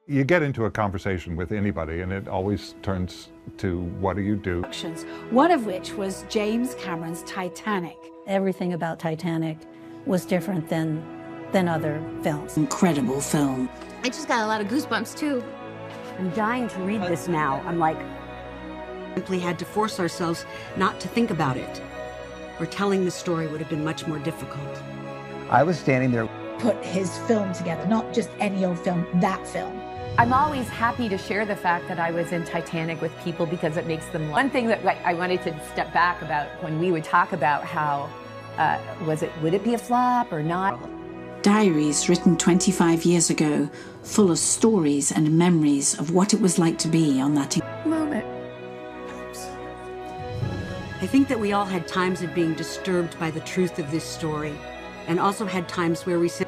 You get into a conversation with anybody and it always turns to, what do you do? One of which was James Cameron's Titanic. Everything about Titanic was different than other films. Incredible film. I just got a lot of goosebumps too. I'm dying to read this now. I'm like... Simply had to force ourselves not to think about it, or telling the story would have been much more difficult. I was standing there. Put his film together, not just any old film, that film. I'm always happy to share the fact that I was in Titanic with people because it makes them... One thing that I wanted to step back about when we would talk about how, would it be a flop or not? Diaries written 25 years ago, full of stories and memories of what it was like to be on that moment. I think that we all had times of being disturbed by the truth of this story, and also had times where we said,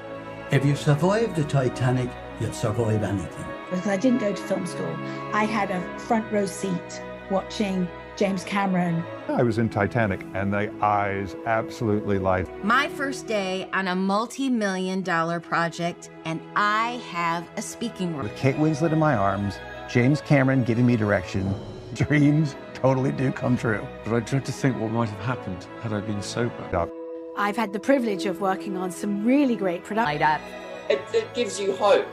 if you survive the Titanic, you'd survive anything. Because I didn't go to film school, I had a front row seat watching James Cameron. I was in Titanic and the eyes absolutely light. My first day on a multi-million-dollar project, and I have a speaking role. With Kate Winslet in my arms, James Cameron giving me direction, dreams totally do come true. But I tried to think what might have happened had I been sober. I've had the privilege of working on some really great productions. It gives you hope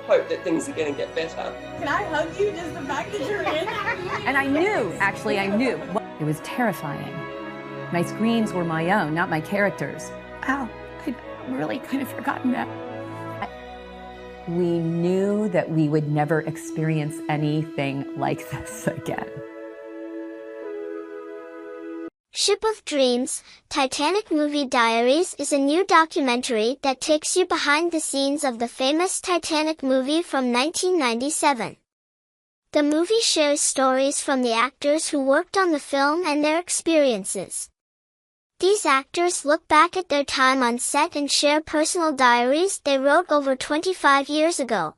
that things are going to get better. Can I hug you, just the fact that you're in? And I knew. It was terrifying. My screams were my own, not my characters. Wow, I'd really kind of forgotten that. We knew that we would never experience anything like this again. Ship of Dreams, Titanic Movie Diaries is a new documentary that takes you behind the scenes of the famous Titanic movie from 1997. The movie shares stories from the actors who worked on the film and their experiences. These actors look back at their time on set and share personal diaries they wrote over 25 years ago.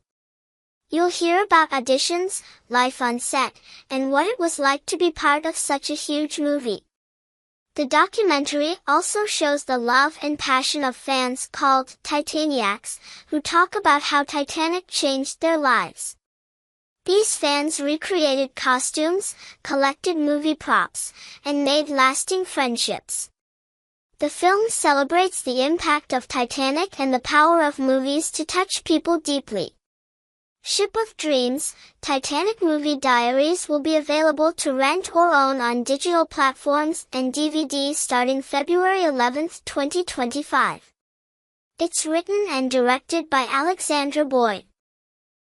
You'll hear about auditions, life on set, and what it was like to be part of such a huge movie. The documentary also shows the love and passion of fans called Titaniacs, who talk about how Titanic changed their lives. These fans recreated costumes, collected movie props, and made lasting friendships. The film celebrates the impact of Titanic and the power of movies to touch people deeply. Ship of Dreams, Titanic Movie Diaries will be available to rent or own on digital platforms and DVD starting February 11, 2025. It's written and directed by Alexandra Boyd.